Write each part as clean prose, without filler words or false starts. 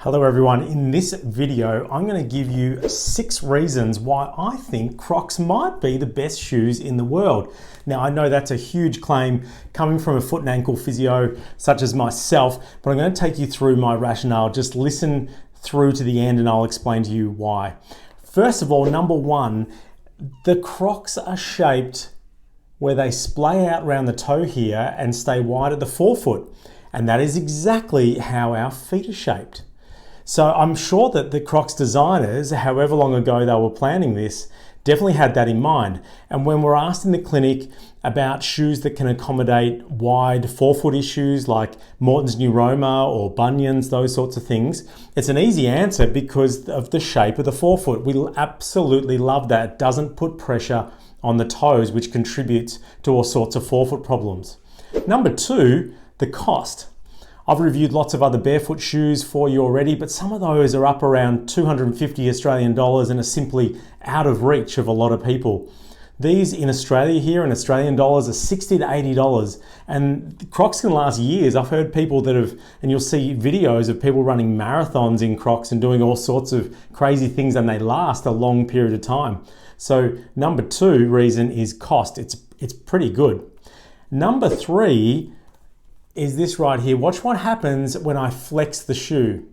Hello everyone, in this video I'm going to give you 6 reasons why I think Crocs might be the best shoes in the world. Now I know that's a huge claim coming from a foot and ankle physio such as myself, but I'm going to take you through my rationale. Just listen through to the end and I'll explain to you why. First of all, number 1, the Crocs are shaped where they splay out around the toe here and stay wide at the forefoot, and that is exactly how our feet are shaped. So I'm sure that the Crocs designers, however long ago they were planning this, definitely had that in mind. And when we're asked in the clinic about shoes that can accommodate wide forefoot issues like Morton's Neuroma or Bunions, those sorts of things, it's an easy answer because of the shape of the forefoot. We absolutely love that. It doesn't put pressure on the toes, which contributes to all sorts of forefoot problems. Number 2, the cost. I've reviewed lots of other barefoot shoes for you already, but some of those are up around 250 Australian dollars and are simply out of reach of a lot of people. These in Australia here in Australian dollars are $60 to $80, and Crocs can last years. I've heard people that have, and you'll see videos of people running marathons in Crocs and doing all sorts of crazy things, and they last a long period of time. So number 2 reason is cost. It's pretty good. Number 3 is this right here. Watch what happens when I flex the shoe.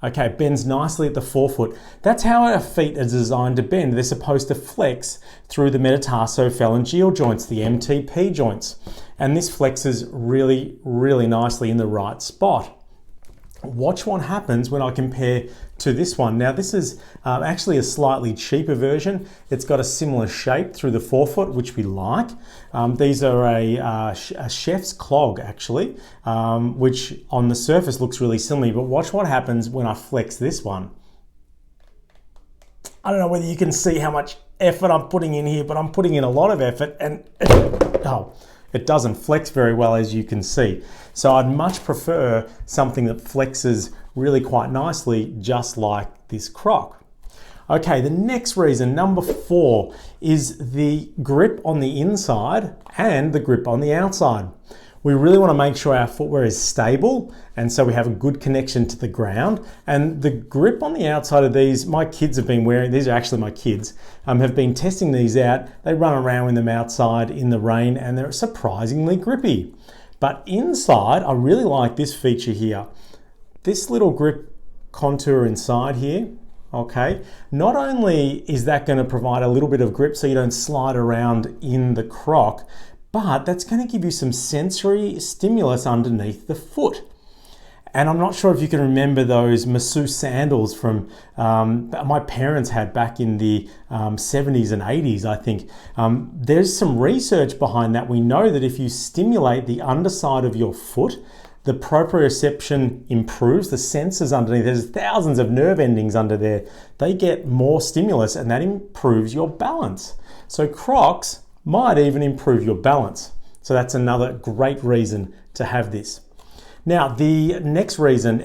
Okay, it bends nicely at the forefoot. That's how our feet are designed to bend. They're supposed to flex through the metatarso-phalangeal joints, the MTP joints. And this flexes really, really nicely in the right spot. Watch what happens when I compare to this one. Now this is actually a slightly cheaper version. It's got a similar shape through the forefoot, which we like. These are a chef's clog actually, which on the surface looks really similar, but watch what happens when I flex this one. I don't know whether you can see how much effort I'm putting in here, but I'm putting in a lot of effort and it doesn't flex very well, as you can see. So I'd much prefer something that flexes really quite nicely, just like this Croc. Okay, the next reason, number 4, is the grip on the inside and the grip on the outside. We really want to make sure our footwear is stable, and so we have a good connection to the ground. And the grip on the outside of these, my kids have been wearing, these are actually my kids, have been testing these out. They run around with them outside in the rain and they're surprisingly grippy. But inside, I really like this feature here. This little grip contour inside here, okay, not only is that going to provide a little bit of grip so you don't slide around in the Croc, but that's going to give you some sensory stimulus underneath the foot. And I'm not sure if you can remember those masseuse sandals from my parents had back in the 70s and 80s, I think. There's some research behind that. We know that if you stimulate the underside of your foot, the proprioception improves, the sensors underneath, there's thousands of nerve endings under there. They get more stimulus and that improves your balance. So Crocs might even improve your balance. So that's another great reason to have this. Now, the next reason,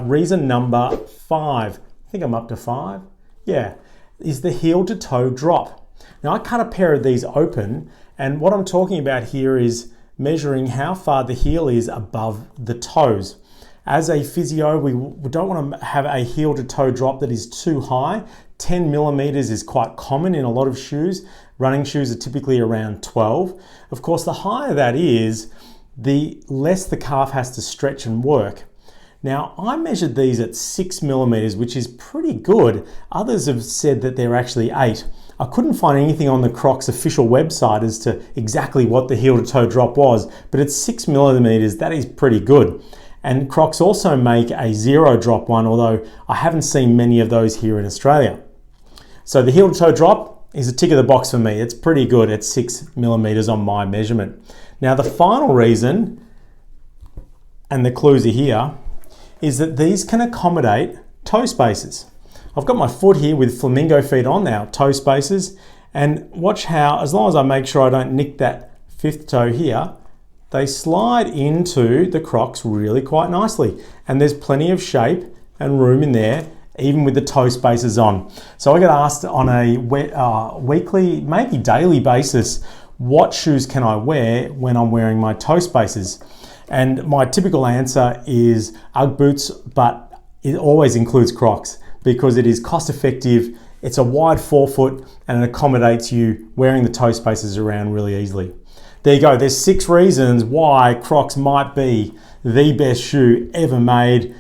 reason number 5, I think I'm up to 5, yeah, is the heel to toe drop. Now, I cut a pair of these open, and what I'm talking about here is measuring how far the heel is above the toes. As a physio, we don't want to have a heel to toe drop that is too high. 10 millimeters is quite common in a lot of shoes. Running shoes are typically around 12. Of course, the higher that is, the less the calf has to stretch and work. Now, I measured these at 6 millimeters, which is pretty good. Others have said that they're actually 8. I couldn't find anything on the Crocs official website as to exactly what the heel to toe drop was, but it's 6 millimeters. That is pretty good. And Crocs also make a 0 drop one, although I haven't seen many of those here in Australia. So the heel to toe drop is a tick of the box for me. It's pretty good at 6 millimeters on my measurement. Now the final reason, and the clues are here, is that these can accommodate toe spaces. I've got my foot here with flamingo feet on now, toe spaces, and watch how, as long as I make sure I don't nick that 5th toe here, they slide into the Crocs really quite nicely. And there's plenty of shape and room in there, even with the toe spaces on. So I get asked on a weekly, maybe daily basis, what shoes can I wear when I'm wearing my toe spaces? And my typical answer is UGG boots, but it always includes Crocs because it is cost effective, it's a wide forefoot, and it accommodates you wearing the toe spaces around really easily. There you go, there's 6 reasons why Crocs might be the best shoe ever made.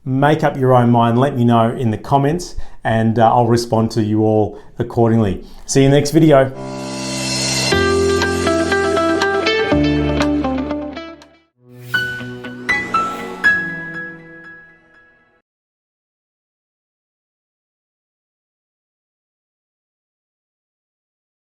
Make up your own mind, let me know in the comments, and I'll respond to you all accordingly. See you in the next video.